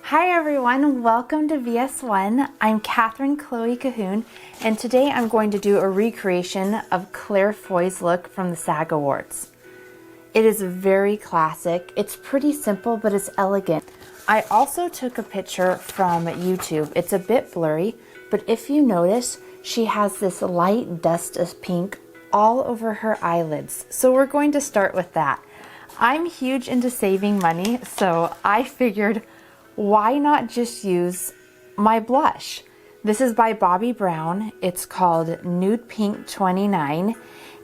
Hi everyone, welcome to VS1. I'm Catherine Chloe Cahoon, and today I'm going to do a recreation of Claire Foy's look from the SAG Awards. It is very classic. It's pretty simple, but it's elegant. I also took a picture from YouTube. It's a bit blurry, but if you notice, she has this light dust of pink all over her eyelids. So we're going to start with that. I'm huge into saving money, so I figured, why not just use my blush? This is by Bobbi Brown. It's called Nude Pink 29,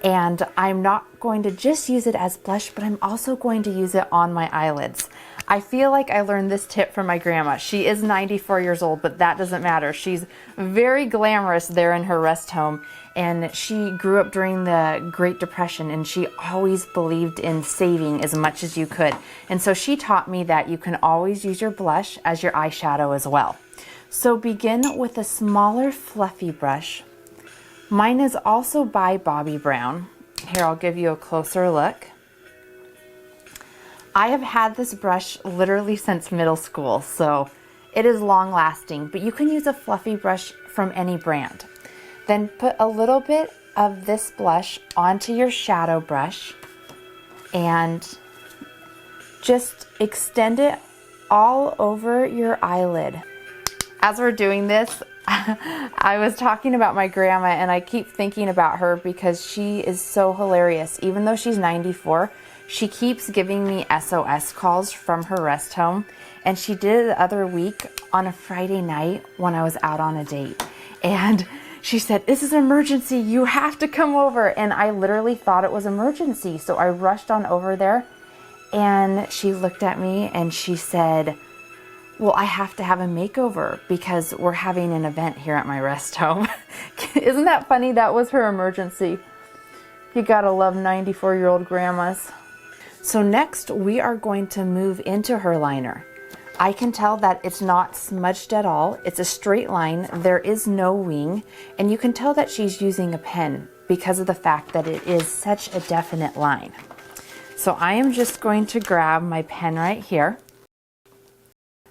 and I'm not going to just use it as blush, but I'm also going to use it on my eyelids. I feel like I learned this tip from my grandma. She is 94 years old, but that doesn't matter. She's very glamorous there in her rest home, and she grew up during the Great Depression, and she always believed in saving as much as you could. And so she taught me that you can always use your blush as your eyeshadow as well. So begin with a smaller fluffy brush. Mine is also by Bobbi Brown. Here, I'll give you a closer look. I have had this brush literally since middle school, so it is long lasting, but you can use a fluffy brush from any brand. Then put a little bit of this blush onto your shadow brush and just extend it all over your eyelid. As we're doing this, I was talking about my grandma, and I keep thinking about her because she is so hilarious. Even though she's 94, she keeps giving me SOS calls from her rest home, and she did it the other week on a Friday night when I was out on a date. And she said, "This is an emergency, you have to come over." And I literally thought it was emergency, so I rushed on over there, and she looked at me and she said, "Well, I have to have a makeover because we're having an event here at my rest home." Isn't that funny? That was her emergency. You gotta love 94-year-old grandmas. So next, we are going to move into her liner. I can tell that it's not smudged at all. It's a straight line. There is no wing. And you can tell that she's using a pen because of the fact that it is such a definite line. So I am just going to grab my pen right here.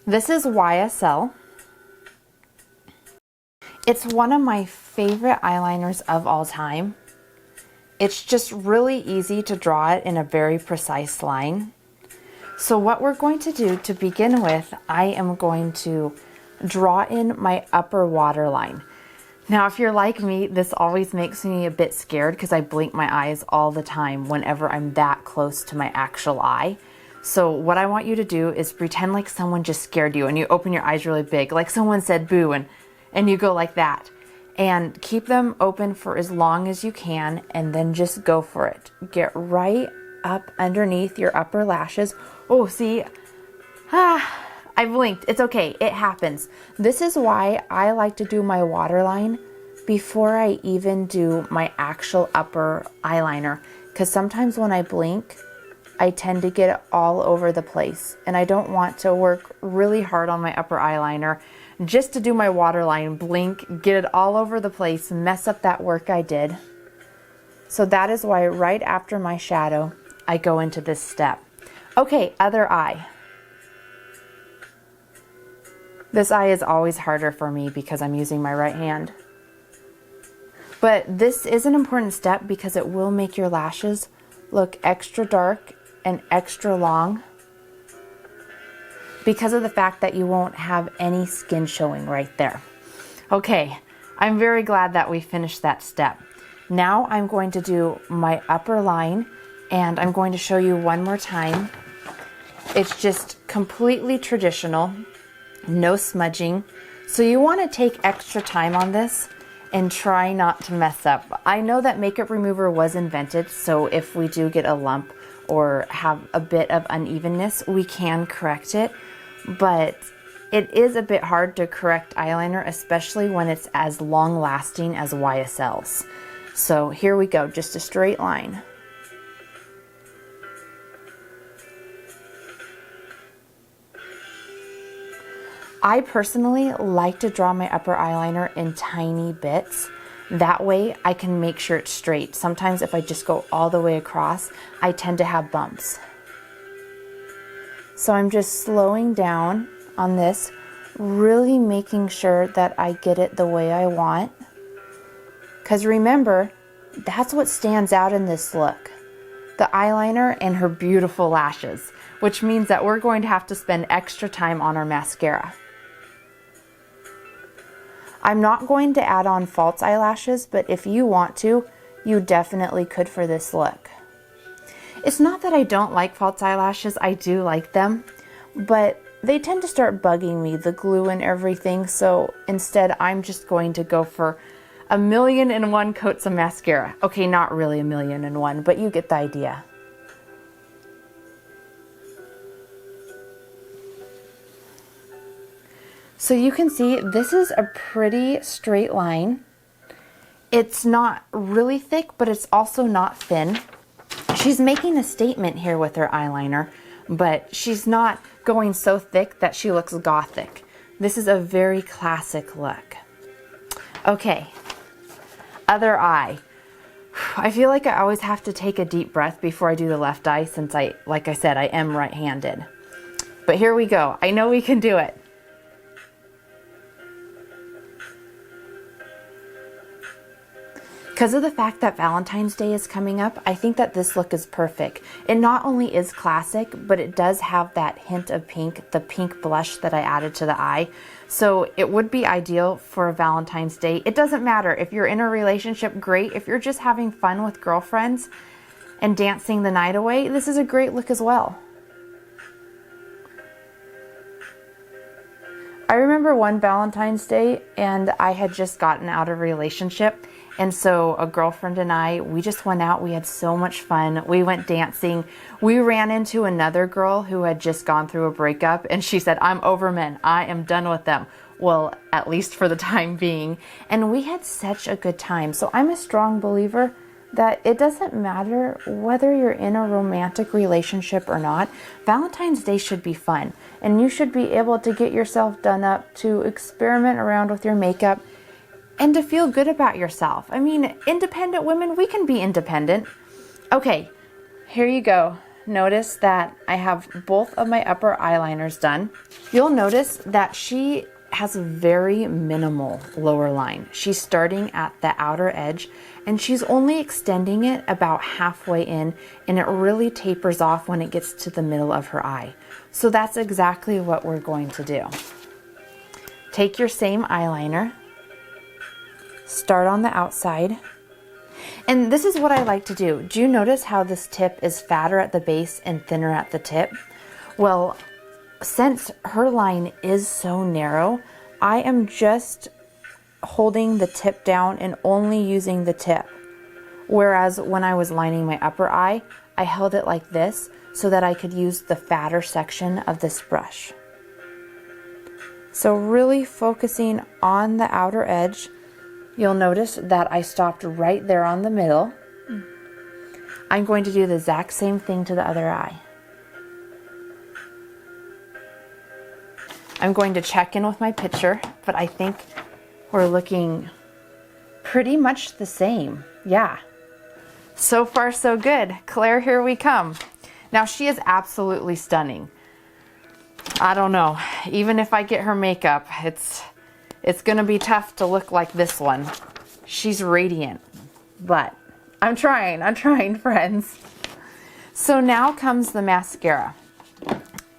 This is YSL. It's one of my favorite eyeliners of all time. It's just really easy to draw it in a very precise line. So what we're going to do to begin with, I am going to draw in my upper waterline. Now, if you're like me, this always makes me a bit scared because I blink my eyes all the time whenever I'm that close to my actual eye. So what I want you to do is pretend like someone just scared you and you open your eyes really big, like someone said boo, and you go like that. And keep them open for as long as you can, and then just go for it. Get right up underneath your upper lashes. Oh, see? I blinked. It's okay. It happens. This is why I like to do my waterline before I even do my actual upper eyeliner. Because sometimes when I blink, I tend to get it all over the place, and I don't want to work really hard on my upper eyeliner just to do my waterline, blink, get it all over the place, mess up that work I did. So that is why right after my shadow, I go into this step. Okay, other eye. This eye is always harder for me because I'm using my right hand. But this is an important step because it will make your lashes look extra dark and extra long because of the fact that you won't have any skin showing right there. Okay, I'm very glad that we finished that step. Now I'm going to do my upper line, and I'm going to show you one more time. It's just completely traditional, no smudging. So you want to take extra time on this and try not to mess up. I know that makeup remover was invented, so if we do get a lump or have a bit of unevenness, we can correct it, but it is a bit hard to correct eyeliner, especially when it's as long lasting as YSL's. So here we go, just a straight line. I personally like to draw my upper eyeliner in tiny bits. That way I can make sure it's straight. Sometimes if I just go all the way across, I tend to have bumps. So I'm just slowing down on this, really making sure that I get it the way I want. Because remember, that's what stands out in this look. The eyeliner and her beautiful lashes, which means that we're going to have to spend extra time on our mascara. I'm not going to add on false eyelashes, but if you want to, you definitely could for this look. It's not that I don't like false eyelashes, I do like them, but they tend to start bugging me, the glue and everything, so instead I'm just going to go for 1,000,001 coats of mascara. Okay, not really 1,000,001, but you get the idea. So you can see this is a pretty straight line. It's not really thick, but it's also not thin. She's making a statement here with her eyeliner, but she's not going so thick that she looks gothic. This is a very classic look. Okay, other eye. I feel like I always have to take a deep breath before I do the left eye since like I said, I am right-handed. But here we go. I know we can do it. Because of the fact that Valentine's Day is coming up, I think that this look is perfect. It not only is classic, but it does have that hint of pink, the pink blush that I added to the eye. So it would be ideal for a Valentine's Day. It doesn't matter if you're in a relationship, great. If you're just having fun with girlfriends and dancing the night away, this is a great look as well. I remember one Valentine's Day and I had just gotten out of a relationship. And so a girlfriend and I, we just went out. We had so much fun. We went dancing. We ran into another girl who had just gone through a breakup. And she said, I'm over men. I am done with them. Well, at least for the time being. And we had such a good time. So I'm a strong believer that it doesn't matter whether you're in a romantic relationship or not. Valentine's Day should be fun. And you should be able to get yourself done up, to experiment around with your makeup, and to feel good about yourself. I mean, independent women, we can be independent. Okay, here you go. Notice that I have both of my upper eyeliners done. You'll notice that she has a very minimal lower line. She's starting at the outer edge and she's only extending it about halfway in, and it really tapers off when it gets to the middle of her eye. So that's exactly what we're going to do. Take your same eyeliner, start on the outside. And this is what I like to do. Do you notice how this tip is fatter at the base and thinner at the tip? Well, since her line is so narrow, I am just holding the tip down and only using the tip. Whereas when I was lining my upper eye, I held it like this so that I could use the fatter section of this brush. So really focusing on the outer edge. You'll notice that I stopped right there on the middle. I'm going to do the exact same thing to the other eye. I'm going to check in with my picture, but I think we're looking pretty much the same. Yeah. So far, so good. Claire, here we come. Now, she is absolutely stunning. I don't know. Even if I get her makeup, it's going to be tough to look like this one. She's radiant, but I'm trying, friends. So now comes the mascara.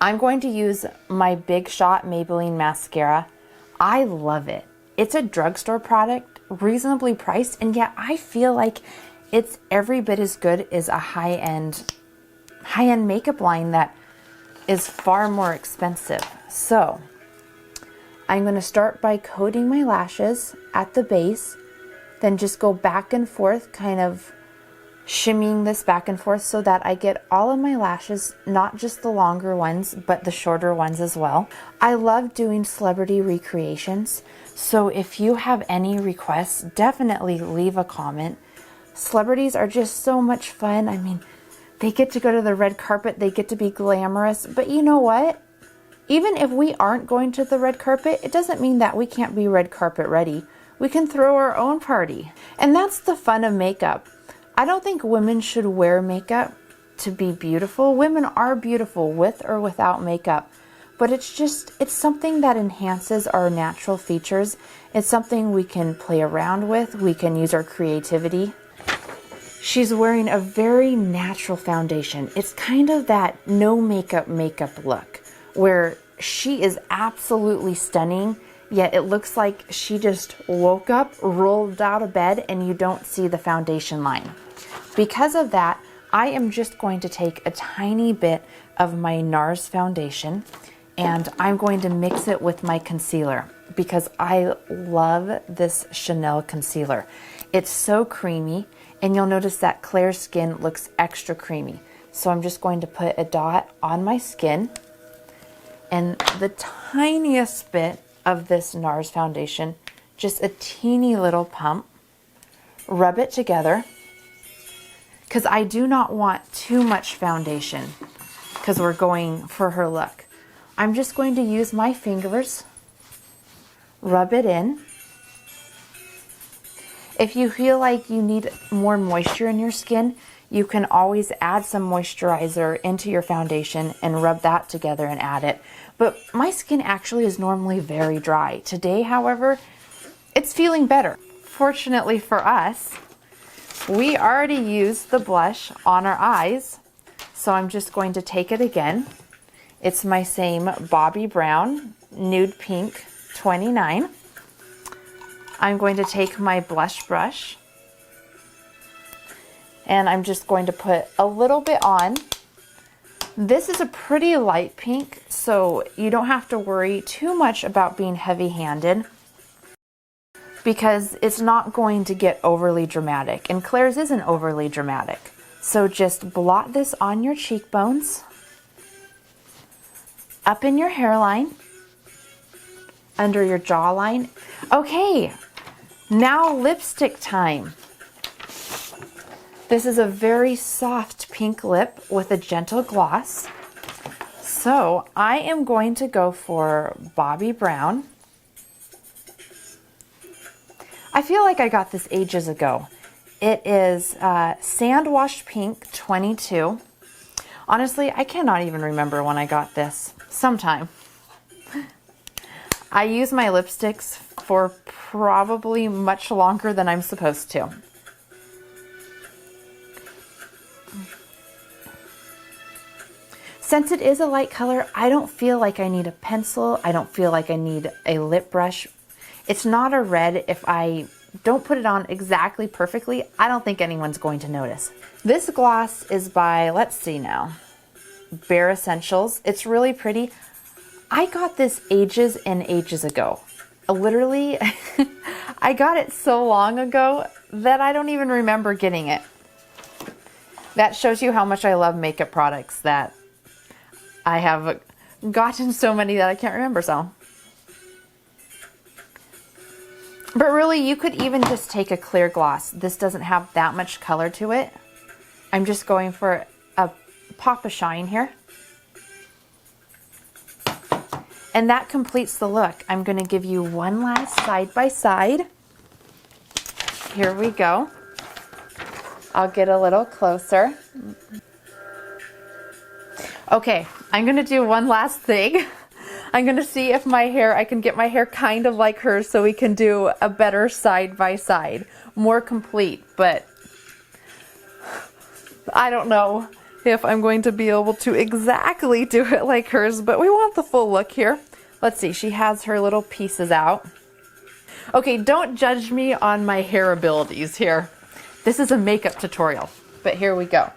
I'm going to use my Big Shot Maybelline mascara. I love it. It's a drugstore product, reasonably priced, and yet I feel like it's every bit as good as a high-end makeup line that is far more expensive. So I'm going to start by coating my lashes at the base, then just go back and forth, kind of shimmying this back and forth so that I get all of my lashes, not just the longer ones, but the shorter ones as well. I love doing celebrity recreations, so if you have any requests, definitely leave a comment. Celebrities are just so much fun. I mean, they get to go to the red carpet, they get to be glamorous, but you know what? Even if we aren't going to the red carpet, it doesn't mean that we can't be red carpet ready. We can throw our own party. And that's the fun of makeup. I don't think women should wear makeup to be beautiful. Women are beautiful with or without makeup. but it's something that enhances our natural features. It's something we can play around with. We can use our creativity. She's wearing a very natural foundation. It's kind of that no makeup look where she is absolutely stunning, yet it looks like she just woke up, rolled out of bed, and you don't see the foundation line. Because of that, I am just going to take a tiny bit of my NARS foundation and I'm going to mix it with my concealer because I love this Chanel concealer. It's so creamy, and you'll notice that Claire's skin looks extra creamy. So I'm just going to put a dot on my skin and the tiniest bit of this NARS foundation, just a teeny little pump, rub it together because I do not want too much foundation because we're going for her look. I'm just going to use my fingers, rub it in. If you feel like you need more moisture in your skin, you can always add some moisturizer into your foundation and rub that together and add it. But my skin actually is normally very dry. Today, however, it's feeling better. Fortunately for us, we already used the blush on our eyes, so I'm just going to take it again. It's my same Bobbi Brown Nude Pink 29. I'm going to take my blush brush and I'm just going to put a little bit on. This is a pretty light pink, so you don't have to worry too much about being heavy-handed because it's not going to get overly dramatic, and Claire's isn't overly dramatic. So just blot this on your cheekbones, up in your hairline, under your jawline. Okay, now lipstick time. This is a very soft pink lip with a gentle gloss. So I am going to go for Bobbi Brown. I feel like I got this ages ago. It is Sand Washed Pink 22. Honestly, I cannot even remember when I got this. Sometime. I use my lipsticks for probably much longer than I'm supposed to. Since it is a light color, I don't feel like I need a pencil. I don't feel like I need a lip brush. It's not a red. If I don't put it on exactly perfectly, I don't think anyone's going to notice. This gloss is by, let's see now, Bare Essentials. It's really pretty. I got this ages and ages ago. Literally, I got it so long ago that I don't even remember getting it. That shows you how much I love makeup products, that I have gotten so many that I can't remember. So, but really, you could even just take a clear gloss. This doesn't have that much color to it. I'm just going for a pop of shine here. And that completes the look. I'm going to give you one last side by side. Here we go. I'll get a little closer. Okay, I'm going to do one last thing. I'm going to see if I can get my hair kind of like hers so we can do a better side by side. More complete, but I don't know if I'm going to be able to exactly do it like hers, but we want the full look here. Let's see, she has her little pieces out. Okay, don't judge me on my hair abilities here. This is a makeup tutorial, but here we go.